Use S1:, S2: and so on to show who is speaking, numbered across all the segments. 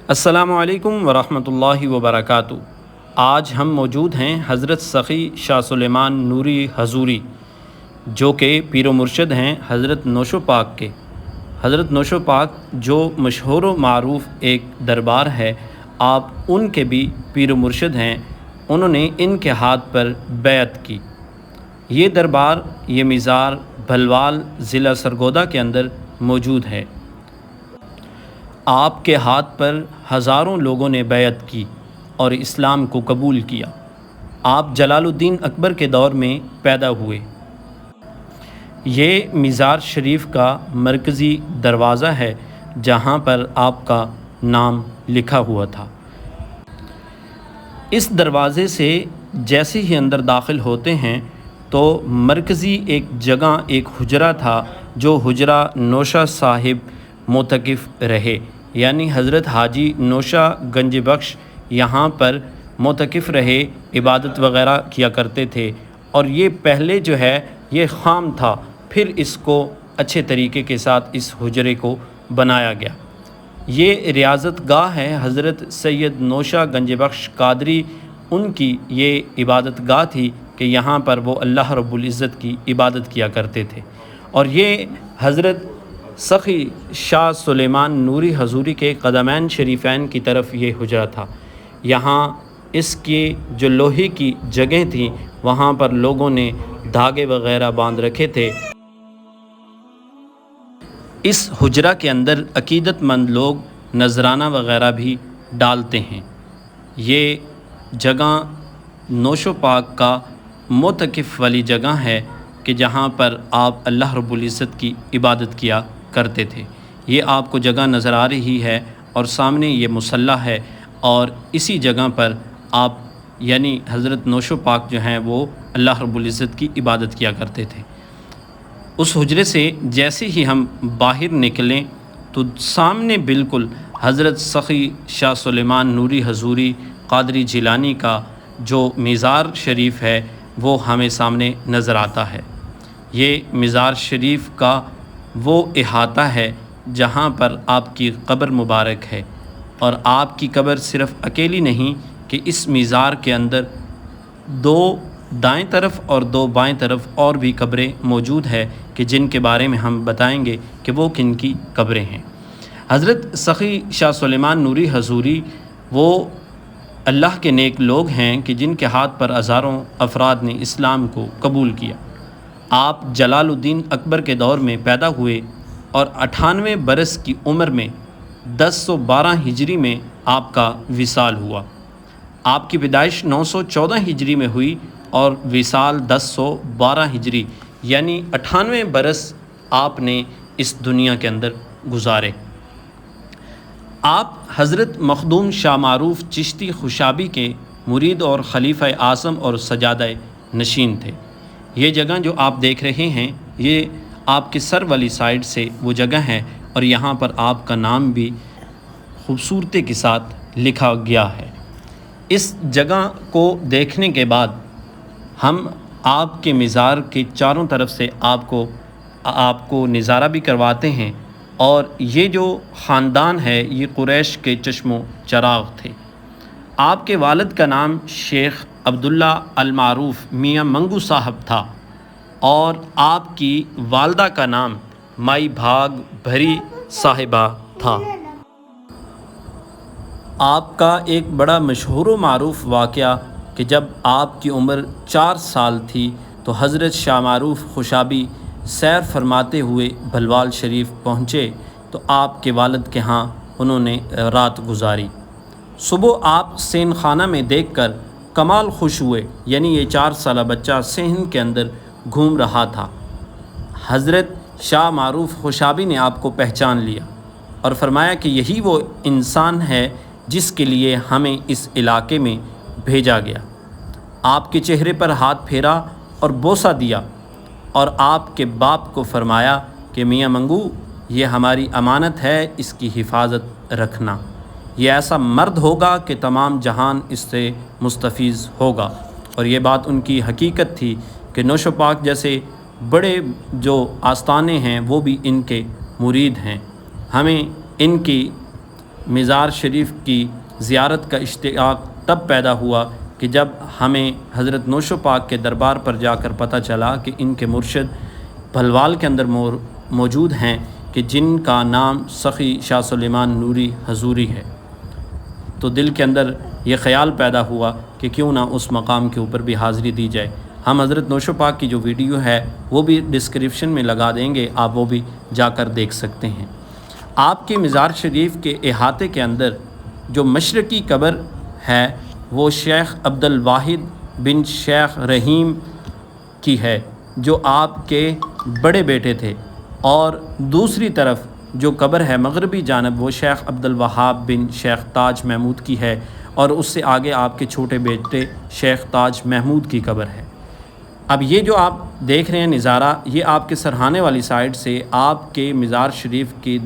S1: السلام علیکم ورحمۃ اللہ وبرکاتہ۔ آج ہم موجود ہیں حضرت سخی شاہ سلیمان نوری حضوری، جو کہ پیر و مرشد ہیں حضرت نوشو پاک کے۔ حضرت نوشو پاک جو مشہور و معروف ایک دربار ہے، آپ ان کے بھی پیر و مرشد ہیں۔ انہوں نے ان کے ہاتھ پر بیعت کی۔ یہ دربار، یہ مزار بھلوال ضلع سرگودا کے اندر موجود ہے۔ آپ کے ہاتھ پر ہزاروں لوگوں نے بیعت کی اور اسلام کو قبول کیا۔ آپ جلال الدین اکبر کے دور میں پیدا ہوئے۔ یہ مزار شریف کا مرکزی دروازہ ہے جہاں پر آپ کا نام لکھا ہوا تھا۔ اس دروازے سے جیسے ہی اندر داخل ہوتے ہیں تو مرکزی ایک جگہ، ایک حجرہ تھا، جو حجرہ نوشہ صاحب معتکف رہے، یعنی حضرت حاجی نوشہ گنج بخش یہاں پر معتکف رہے، عبادت وغیرہ کیا کرتے تھے۔ اور یہ پہلے جو ہے یہ خام تھا، پھر اس کو اچھے طریقے کے ساتھ اس حجرے کو بنایا گیا۔ یہ ریاضت گاہ ہے حضرت سید نوشہ گنج بخش قادری، ان کی یہ عبادت گاہ تھی کہ یہاں پر وہ اللہ رب العزت کی عبادت کیا کرتے تھے۔ اور یہ حضرت سخی شاہ سلیمان نوری حضوری کے قدمین شریفین کی طرف یہ حجرہ تھا۔ یہاں اس کی جو لوہے کی جگہیں تھیں، وہاں پر لوگوں نے دھاگے وغیرہ باندھ رکھے تھے۔ اس حجرہ کے اندر عقیدت مند لوگ نذرانہ وغیرہ بھی ڈالتے ہیں۔ یہ جگہ نوشو پاک کا معتکف والی جگہ ہے کہ جہاں پر آپ اللہ رب العزت کی عبادت کیا کرتے تھے۔ یہ آپ کو جگہ نظر آ رہی ہے اور سامنے یہ مصلی ہے، اور اسی جگہ پر آپ یعنی حضرت نوشو پاک جو ہیں وہ اللہ رب العزت کی عبادت کیا کرتے تھے۔ اس حجرے سے جیسے ہی ہم باہر نکلیں تو سامنے بالکل حضرت سخی شاہ سلیمان نوری حضوری قادری جیلانی کا جو مزار شریف ہے وہ ہمیں سامنے نظر آتا ہے۔ یہ مزار شریف کا وہ احاطہ ہے جہاں پر آپ کی قبر مبارک ہے، اور آپ کی قبر صرف اکیلی نہیں کہ اس مزار کے اندر دو دائیں طرف اور دو بائیں طرف اور بھی قبریں موجود ہے کہ جن کے بارے میں ہم بتائیں گے کہ وہ کن کی قبریں ہیں۔ حضرت سخی شاہ سلیمان نوری حضوری وہ اللہ کے نیک لوگ ہیں کہ جن کے ہاتھ پر ہزاروں افراد نے اسلام کو قبول کیا۔ آپ جلال الدین اکبر کے دور میں پیدا ہوئے اور 98 برس کی عمر میں 1012 ہجری میں آپ کا وصال ہوا۔ آپ کی پیدائش 914 ہجری میں ہوئی اور وصال 1012 ہجری، یعنی 98 برس آپ نے اس دنیا کے اندر گزارے۔ آپ حضرت مخدوم شاہ معروف چشتی خوشابی کے مرید اور خلیفہ اعظم اور سجادہ نشین تھے۔ یہ جگہ جو آپ دیکھ رہے ہیں یہ آپ کے سر والی سائڈ سے وہ جگہ ہے، اور یہاں پر آپ کا نام بھی خوبصورتی کے ساتھ لکھا گیا ہے۔ اس جگہ کو دیکھنے کے بعد ہم آپ کے مزار کے چاروں طرف سے آپ کو نظارہ بھی کرواتے ہیں۔ اور یہ جو خاندان ہے یہ قریش کے چشم و چراغ تھے۔ آپ کے والد کا نام شیخ عبداللہ المعروف میاں منگو صاحب تھا، اور آپ کی والدہ کا نام مائی بھاگ بھری صاحبہ تھا۔ آپ کا ایک بڑا مشہور و معروف واقعہ کہ جب آپ کی عمر 4 سال تھی تو حضرت شاہ معروف خوشابی سیر فرماتے ہوئے بھلوال شریف پہنچے تو آپ کے والد کے ہاں انہوں نے رات گزاری۔ صبح آپ صحن خانہ میں دیکھ کر کمال خوش ہوئے، یعنی یہ 4 سالہ بچہ صحن کے اندر گھوم رہا تھا۔ حضرت شاہ معروف خوشابی نے آپ کو پہچان لیا اور فرمایا کہ یہی وہ انسان ہے جس کے لیے ہمیں اس علاقے میں بھیجا گیا۔ آپ کے چہرے پر ہاتھ پھیرا اور بوسہ دیا، اور آپ کے باپ کو فرمایا کہ میاں منگو، یہ ہماری امانت ہے، اس کی حفاظت رکھنا۔ یہ ایسا مرد ہوگا کہ تمام جہان اس سے مستفیض ہوگا۔ اور یہ بات ان کی حقیقت تھی کہ نوشو پاک جیسے بڑے جو آستانے ہیں وہ بھی ان کے مرید ہیں۔ ہمیں ان کی مزار شریف کی زیارت کا اشتیاق تب پیدا ہوا کہ جب ہمیں حضرت نوشو پاک کے دربار پر جا کر پتہ چلا کہ ان کے مرشد بھلوال کے اندر موجود ہیں کہ جن کا نام سخی شاہ سلیمان نوری حضوری ہے، تو دل کے اندر یہ خیال پیدا ہوا کہ کیوں نہ اس مقام کے اوپر بھی حاضری دی جائے۔ ہم حضرت نوشو پاک کی جو ویڈیو ہے وہ بھی ڈسکرپشن میں لگا دیں گے، آپ وہ بھی جا کر دیکھ سکتے ہیں۔ آپ کے مزار شریف کے احاطے کے اندر جو مشرقی قبر ہے وہ شیخ عبد الواحد بن شیخ رحیم کی ہے، جو آپ کے بڑے بیٹے تھے، اور دوسری طرف جو قبر ہے مغربی جانب وہ شیخ عبد الوہاب بن شیخ تاج محمود کی ہے، اور اس سے آگے آپ کے چھوٹے بیٹے شیخ تاج محمود کی قبر ہے۔ اب یہ جو آپ دیکھ رہے ہیں نظارہ، یہ آپ کے سرہانے والی سائڈ سے آپ کے مزار شریف کی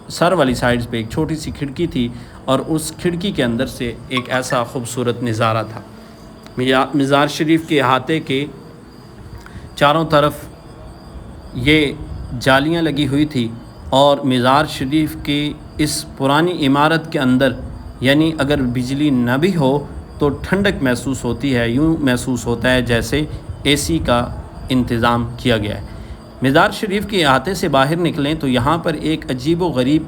S1: سر والی سائڈ پہ ایک چھوٹی سی کھڑکی تھی، اور اس کھڑکی کے اندر سے ایک ایسا خوبصورت نظارہ تھا۔ مزار شریف کے احاطے کے چاروں طرف یہ جالیاں لگی ہوئی تھی، اور مزار شریف کی اس پرانی عمارت کے اندر یعنی اگر بجلی نہ بھی ہو تو ٹھنڈک محسوس ہوتی ہے، یوں محسوس ہوتا ہے جیسے اے سی کا انتظام کیا گیا ہے۔ مزار شریف کے احاطے سے باہر نکلیں تو یہاں پر ایک عجیب و غریب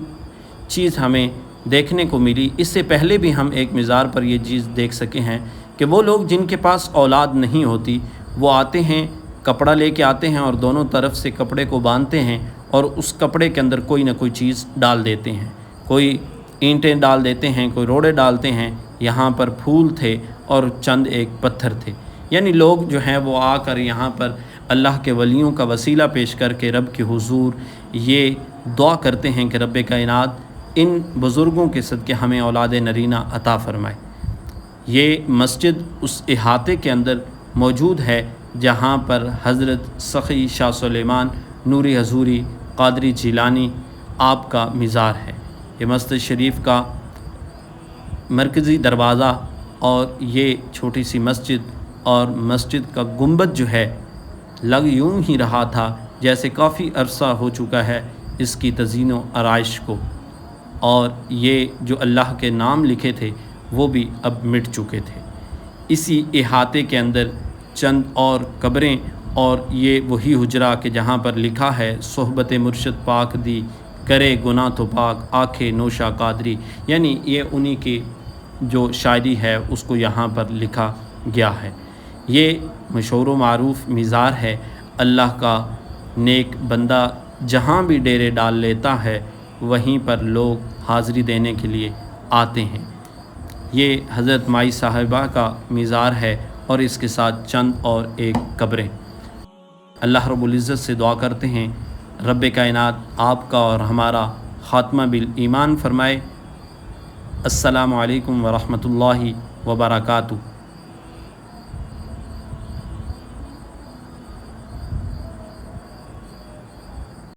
S1: چیز ہمیں دیکھنے کو ملی۔ اس سے پہلے بھی ہم ایک مزار پر یہ چیز دیکھ سکے ہیں کہ وہ لوگ جن کے پاس اولاد نہیں ہوتی وہ آتے ہیں، کپڑا لے کے آتے ہیں اور دونوں طرف سے کپڑے کو باندھتے ہیں، اور اس کپڑے کے اندر کوئی نہ کوئی چیز ڈال دیتے ہیں، کوئی اینٹیں ڈال دیتے ہیں، کوئی روڑے ڈالتے ہیں۔ یہاں پر پھول تھے اور چند ایک پتھر تھے، یعنی لوگ جو ہیں وہ آ کر یہاں پر اللہ کے ولیوں کا وسیلہ پیش کر کے رب کے حضور یہ دعا کرتے ہیں کہ رب کائنات ان بزرگوں کے صدقے ہمیں اولاد نرینہ عطا فرمائے۔ یہ مسجد اس احاطے کے اندر موجود ہے جہاں پر حضرت سخی شاہ سلیمان نوری حضوری قادری جیلانی آپ کا مزار ہے۔ یہ مسجد شریف کا مرکزی دروازہ اور یہ چھوٹی سی مسجد اور مسجد کا گنبد جو ہے لگ یوں ہی رہا تھا جیسے کافی عرصہ ہو چکا ہے اس کی تزئین و آرائش کو، اور یہ جو اللہ کے نام لکھے تھے وہ بھی اب مٹ چکے تھے۔ اسی احاطے کے اندر چند اور قبریں، اور یہ وہی حجرہ کہ جہاں پر لکھا ہے صحبت مرشد پاک دی کرے گناہ تو پاک آنکھیں نوشا قادری، یعنی یہ انہی کی جو شاعری ہے اس کو یہاں پر لکھا گیا ہے۔ یہ مشہور و معروف مزار ہے۔ اللہ کا نیک بندہ جہاں بھی ڈیرے ڈال لیتا ہے وہیں پر لوگ حاضری دینے کے لیے آتے ہیں۔ یہ حضرت مائی صاحبہ کا مزار ہے، اور اس کے ساتھ چند اور ایک قبریں۔ اللہ رب العزت سے دعا کرتے ہیں رب کائنات آپ کا اور ہمارا خاتمہ بالایمان فرمائے۔ السلام علیکم ورحمۃ اللہ وبرکاتہ۔